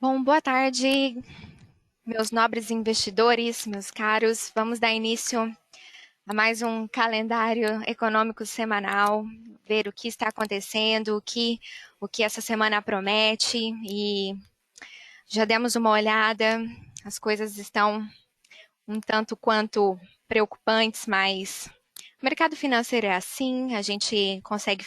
Bom, boa tarde, meus nobres investidores, meus caros. Vamos dar início a mais um calendário econômico semanal, ver o que está acontecendo, o que essa semana promete e já demos uma olhada. As coisas estão um tanto quanto preocupantes, mas o mercado financeiro é assim, a gente consegue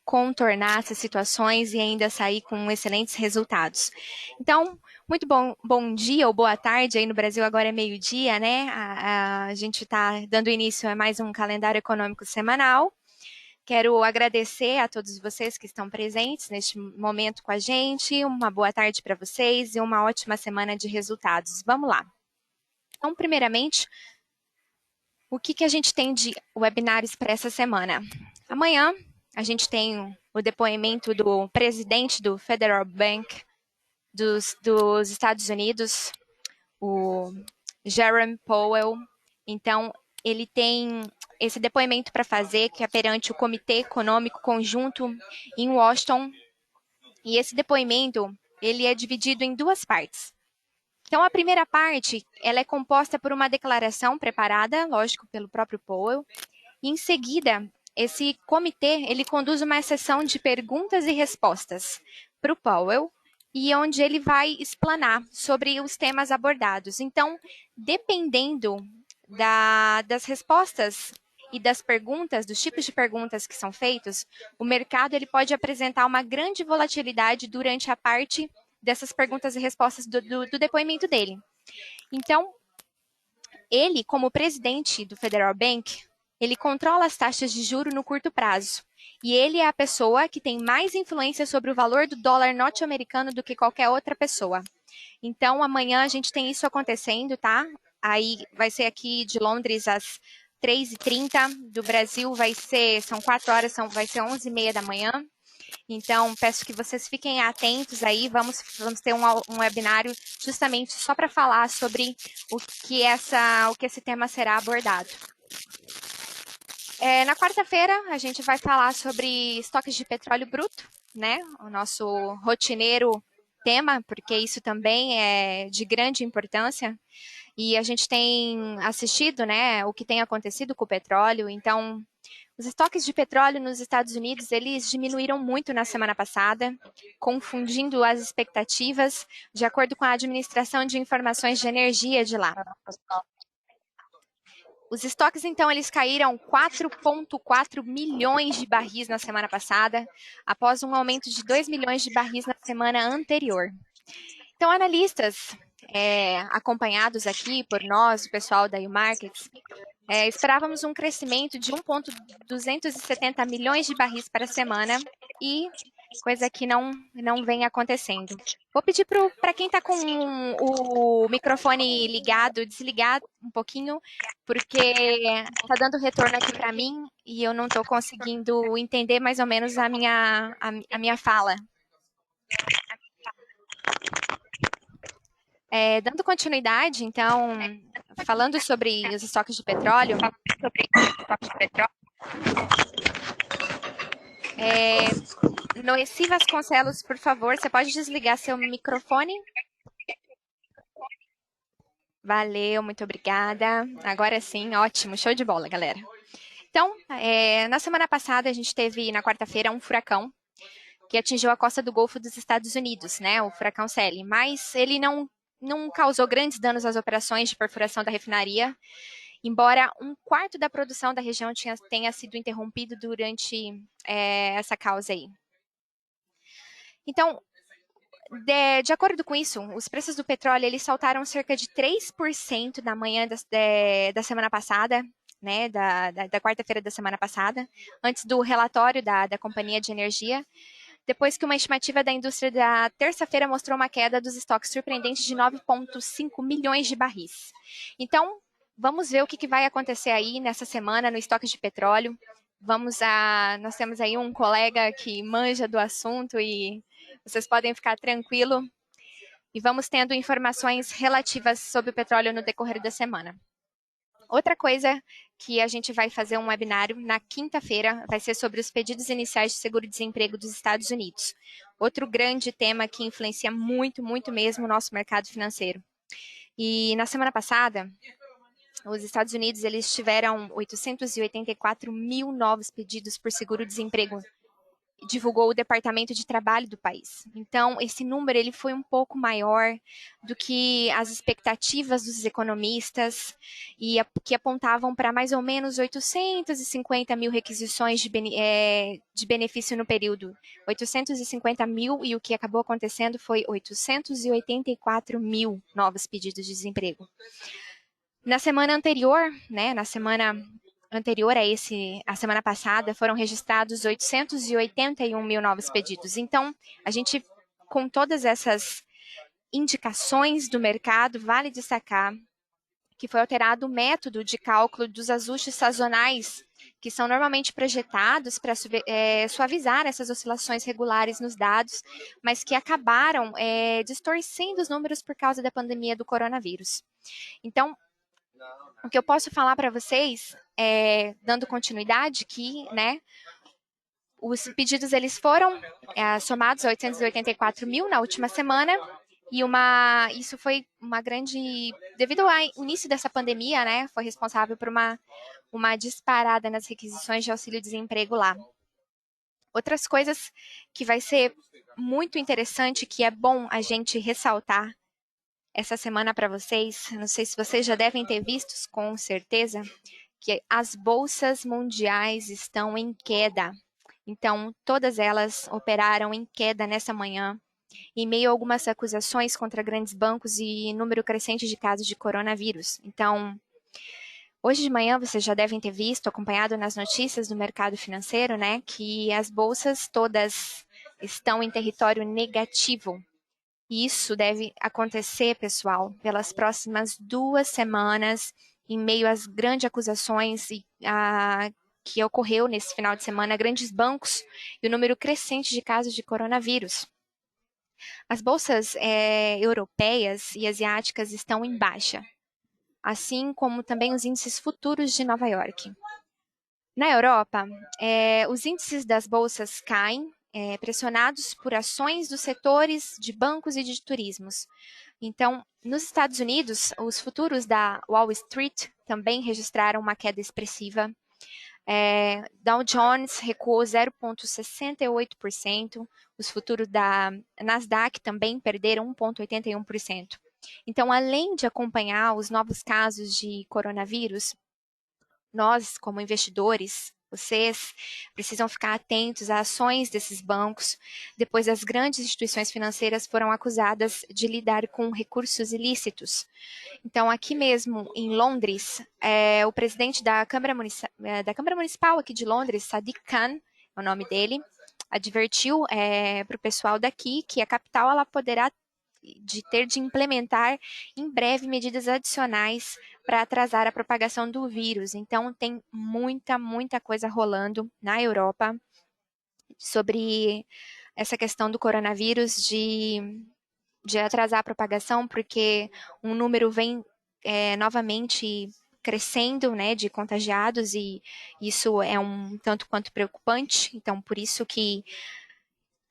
contornar essas situações e ainda sair com excelentes resultados. Então, muito bom dia ou boa tarde, aí no Brasil agora é meio-dia, né? A gente está dando início a mais um calendário econômico semanal. Quero agradecer a todos vocês que estão presentes neste momento com a gente. Uma boa tarde para vocês e uma ótima semana de resultados. Vamos lá. Então, primeiramente, o que a gente tem de webinários para essa semana? Amanhã, a gente tem o depoimento do presidente do Federal Bank dos Estados Unidos, o Jerome Powell. Então, ele tem esse depoimento para fazer, que é perante o Comitê Econômico Conjunto em Washington. E esse depoimento, ele é dividido em duas partes. Então, a primeira parte, ela é composta por uma declaração preparada, lógico, pelo próprio Powell. E, em seguida, esse comitê, ele conduz uma sessão de perguntas e respostas para o Powell, e onde ele vai explanar sobre os temas abordados. Então, dependendo das respostas e das perguntas, dos tipos de perguntas que são feitos, o mercado ele pode apresentar uma grande volatilidade durante a parte dessas perguntas e respostas do depoimento dele. Então, ele, como presidente do Federal Bank, ele controla as taxas de juro no curto prazo. E ele é a pessoa que tem mais influência sobre o valor do dólar norte-americano do que qualquer outra pessoa. Então, amanhã a gente tem isso acontecendo, tá? Aí vai ser aqui de Londres às 3h30, do Brasil são 4 horas, vai ser 11h30 da manhã. Então, peço que vocês fiquem atentos aí, vamos ter um webinário justamente só para falar sobre o que esse tema será abordado. Na quarta-feira, a gente vai falar sobre estoques de petróleo bruto, né? O nosso rotineiro tema, porque isso também é de grande importância. E a gente tem assistido, né, o que tem acontecido com o petróleo. Então, os estoques de petróleo nos Estados Unidos, eles diminuíram muito na semana passada, confundindo as expectativas, de acordo com a Administração de Informações de Energia de lá. Os estoques, então, eles caíram 4,4 milhões de barris na semana passada, após um aumento de 2 milhões de barris na semana anterior. Então, analistas acompanhados aqui por nós, o pessoal da U-Markets, esperávamos um crescimento de 1,270 milhões de barris para a semana e coisa que não vem acontecendo. Vou pedir para quem está com o microfone ligado, desligar um pouquinho, porque está dando retorno aqui para mim e eu não estou conseguindo entender mais ou menos a minha fala. Dando continuidade, então, falando sobre os estoques de petróleo, Noeci Vasconcelos, por favor, você pode desligar seu microfone? Valeu, muito obrigada. Agora sim, ótimo, show de bola, galera. Então, na semana passada, a gente teve, na quarta-feira, um furacão que atingiu a costa do Golfo dos Estados Unidos, né, o furacão Sally, mas ele não causou grandes danos às operações de perfuração da refinaria, embora um quarto da produção da região tenha sido interrompido durante essa causa aí. Então, de acordo com isso, os preços do petróleo eles saltaram cerca de 3% na manhã da semana passada, né, da quarta-feira da semana passada, antes do relatório da Companhia de Energia, depois que uma estimativa da indústria da terça-feira mostrou uma queda dos estoques surpreendente de 9,5 milhões de barris. Então, vamos ver o que vai acontecer aí nessa semana no estoque de petróleo. Nós temos aí um colega que manja do assunto e vocês podem ficar tranquilo. E vamos tendo informações relativas sobre o petróleo no decorrer da semana. Outra coisa que a gente vai fazer um webinário na quinta-feira vai ser sobre os pedidos iniciais de seguro-desemprego dos Estados Unidos. Outro grande tema que influencia muito, muito mesmo o nosso mercado financeiro. E na semana passada, os Estados Unidos eles tiveram 884 mil novos pedidos por seguro-desemprego, divulgou o Departamento de Trabalho do país. Então, esse número ele foi um pouco maior do que as expectativas dos economistas, que apontavam para mais ou menos 850 mil requisições de benefício no período. 850 mil, e o que acabou acontecendo foi 884 mil novos pedidos de desemprego. Na semana anterior, na semana anterior a semana passada, foram registrados 881 mil novos pedidos. Então, a gente, com todas essas indicações do mercado, vale destacar que foi alterado o método de cálculo dos ajustes sazonais, que são normalmente projetados para suavizar essas oscilações regulares nos dados, mas que acabaram distorcendo os números por causa da pandemia do coronavírus. Então, o que eu posso falar para vocês, dando continuidade, que, os pedidos eles foram somados a 884 mil na última semana, e isso foi uma grande, devido ao início dessa pandemia, foi responsável por uma disparada nas requisições de auxílio-desemprego lá. Outras coisas que vai ser muito interessante, que é bom a gente ressaltar essa semana para vocês, não sei se vocês já devem ter visto, com certeza, que as bolsas mundiais estão em queda. Então, todas elas operaram em queda nessa manhã, em meio a algumas acusações contra grandes bancos e número crescente de casos de coronavírus. Então, hoje de manhã vocês já devem ter visto, acompanhado nas notícias do mercado financeiro, que as bolsas todas estão em território negativo. E isso deve acontecer, pessoal, pelas próximas 2 semanas, em meio às grandes acusações que ocorreu nesse final de semana, grandes bancos e o número crescente de casos de coronavírus. As bolsas europeias e asiáticas estão em baixa, assim como também os índices futuros de Nova York. Na Europa, os índices das bolsas caem, pressionados por ações dos setores de bancos e de turismos. Então, nos Estados Unidos, os futuros da Wall Street também registraram uma queda expressiva. Dow Jones recuou 0,68%, os futuros da Nasdaq também perderam 1,81%. Então, além de acompanhar os novos casos de coronavírus, nós, como investidores, vocês precisam ficar atentos a ações desses bancos, depois as grandes instituições financeiras foram acusadas de lidar com recursos ilícitos. Então, aqui mesmo em Londres, o presidente da Câmara Municipal aqui de Londres, Sadiq Khan, é o nome dele, advertiu para o pessoal daqui que a capital ela poderá ter de implementar em breve medidas adicionais para atrasar a propagação do vírus. Então, tem muita, muita coisa rolando na Europa sobre essa questão do coronavírus, de atrasar a propagação, porque um número vem novamente crescendo, de contagiados, e isso é um tanto quanto preocupante. Então, por isso que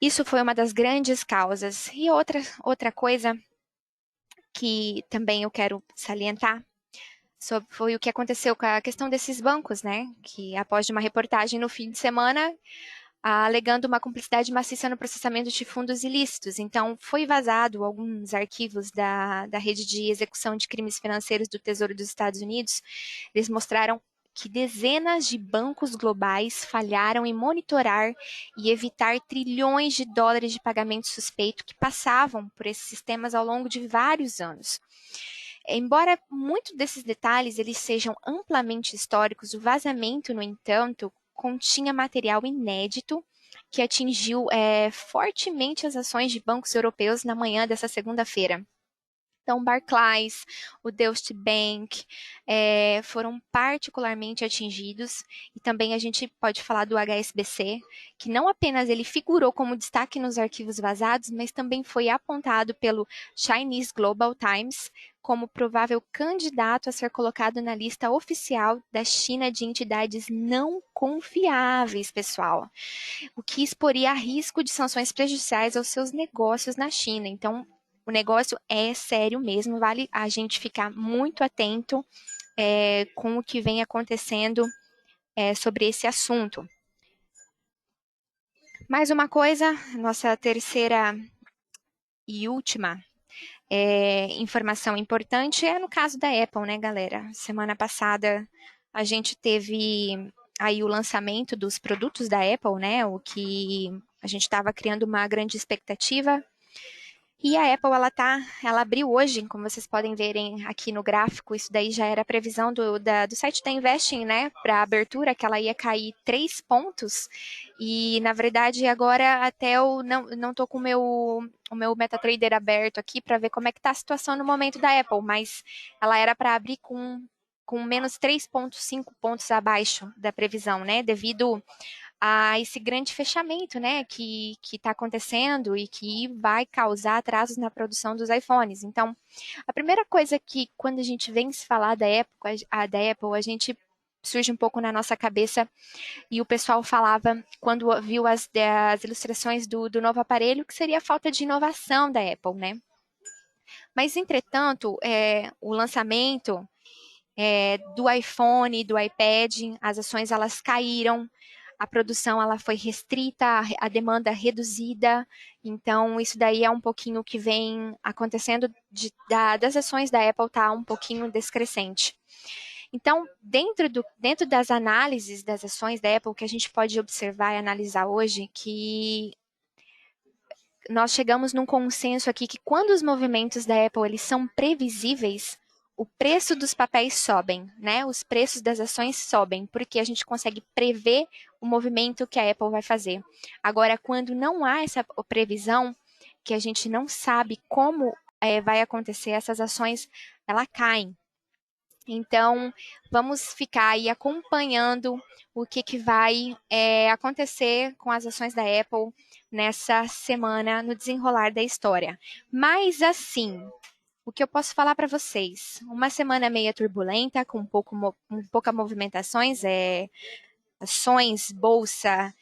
isso foi uma das grandes causas. E outra coisa que também eu quero salientar foi o que aconteceu com a questão desses bancos, que após uma reportagem no fim de semana, alegando uma cumplicidade maciça no processamento de fundos ilícitos. Então, foi vazado alguns arquivos da rede de execução de crimes financeiros do Tesouro dos Estados Unidos. Eles mostraram que dezenas de bancos globais falharam em monitorar e evitar trilhões de dólares de pagamento suspeito que passavam por esses sistemas ao longo de vários anos. Embora muitos desses detalhes eles sejam amplamente históricos, o vazamento, no entanto, continha material inédito que atingiu fortemente as ações de bancos europeus na manhã dessa segunda-feira. Então, Barclays, o Deutsche Bank foram particularmente atingidos, e também a gente pode falar do HSBC, que não apenas ele figurou como destaque nos arquivos vazados, mas também foi apontado pelo Chinese Global Times como provável candidato a ser colocado na lista oficial da China de entidades não confiáveis, pessoal, o que exporia a risco de sanções prejudiciais aos seus negócios na China. Então, o negócio é sério mesmo, vale a gente ficar muito atento com o que vem acontecendo sobre esse assunto. Mais uma coisa, nossa terceira e última informação importante é no caso da Apple, né, galera? Semana passada a gente teve aí o lançamento dos produtos da Apple, né? O que a gente estava criando uma grande expectativa. E a Apple, ela abriu hoje, como vocês podem verem aqui no gráfico, isso daí já era a previsão do site da Investing, né, para a abertura, que ela ia cair 3 pontos, e na verdade agora até eu não tô com o meu MetaTrader aberto aqui para ver como é que está a situação no momento da Apple, mas ela era para abrir com menos 3,5 pontos abaixo da previsão, né, devido a esse grande fechamento, né, que está acontecendo e que vai causar atrasos na produção dos iPhones. Então, a primeira coisa que, quando a gente vem se falar da Apple, a gente surge um pouco na nossa cabeça e o pessoal falava, quando viu as ilustrações do novo aparelho, que seria a falta de inovação da Apple, né? Mas, entretanto, o lançamento do iPhone, do iPad, as ações elas caíram, a produção ela foi restrita, a demanda reduzida, então isso daí é um pouquinho que vem acontecendo das ações da Apple tá um pouquinho descrescente. Então, dentro das análises das ações da Apple, que a gente pode observar e analisar hoje, que nós chegamos num consenso aqui que quando os movimentos da Apple eles são previsíveis, o preço dos papéis sobem, né? Os preços das ações sobem, porque a gente consegue prever o movimento que a Apple vai fazer. Agora, quando não há essa previsão, que a gente não sabe como vai acontecer, essas ações, elas caem. Então, vamos ficar aí acompanhando o que vai acontecer com as ações da Apple nessa semana no desenrolar da história. Mas, assim, o que eu posso falar para vocês? Uma semana meio turbulenta, com pouca movimentações, ações, bolsa,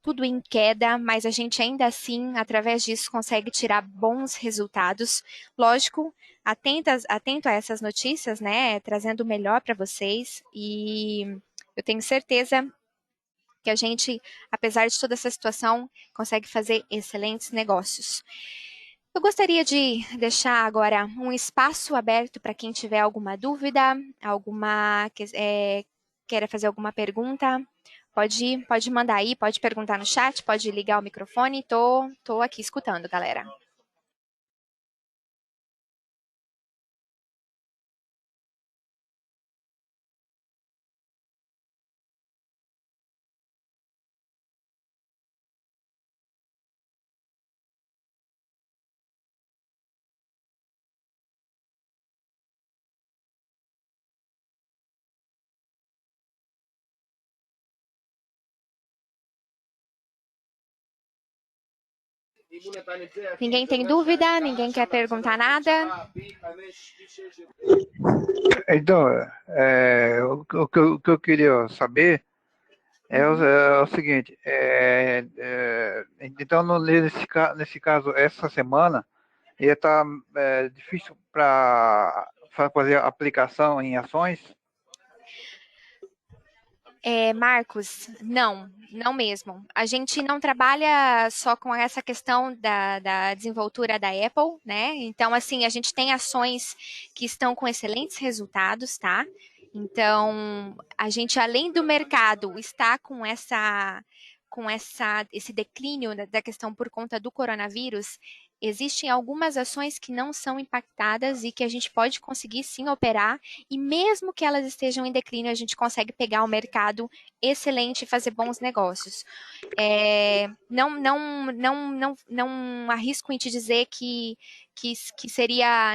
tudo em queda, mas a gente ainda assim, através disso, consegue tirar bons resultados. Lógico, atento a essas notícias, né? Trazendo o melhor para vocês. E eu tenho certeza que a gente, apesar de toda essa situação, consegue fazer excelentes negócios. Eu gostaria de deixar agora um espaço aberto para quem tiver alguma dúvida, queira fazer alguma pergunta. Pode mandar aí, pode perguntar no chat, pode ligar o microfone. Tô aqui escutando, galera. Ninguém tem dúvida? Ninguém quer perguntar nada? Então, o que eu queria saber é o seguinte, então nesse caso, essa semana ia estar difícil para fazer aplicação em ações? Marcos, não mesmo. A gente não trabalha só com essa questão da desenvoltura da Apple, né? Então, assim, a gente tem ações que estão com excelentes resultados, tá? Então, a gente, além do mercado, está esse declínio da questão por conta do coronavírus, existem algumas ações que não são impactadas e que a gente pode conseguir sim operar, e mesmo que elas estejam em declínio, a gente consegue pegar o mercado excelente e fazer bons negócios. Não arrisco em te dizer que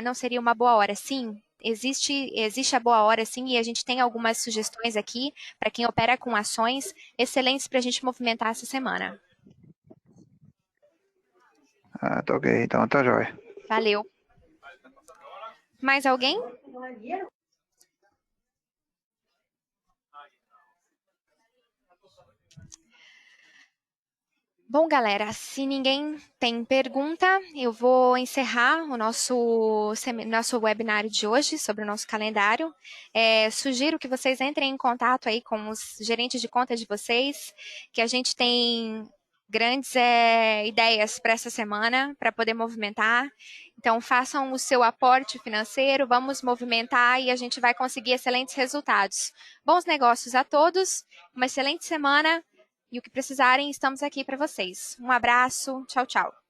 não seria uma boa hora. Sim, existe a boa hora, sim, e a gente tem algumas sugestões aqui para quem opera com ações excelentes para a gente movimentar essa semana. Ah, tá ok, então tá jóia. Valeu. Mais alguém? Bom, galera, se ninguém tem pergunta, eu vou encerrar o nosso webinário de hoje sobre o nosso calendário. Sugiro que vocês entrem em contato aí com os gerentes de conta de vocês, que a gente tem grandes ideias para essa semana, para poder movimentar. Então, façam o seu aporte financeiro, vamos movimentar e a gente vai conseguir excelentes resultados. Bons negócios a todos, uma excelente semana. E o que precisarem, estamos aqui para vocês. Um abraço, tchau, tchau.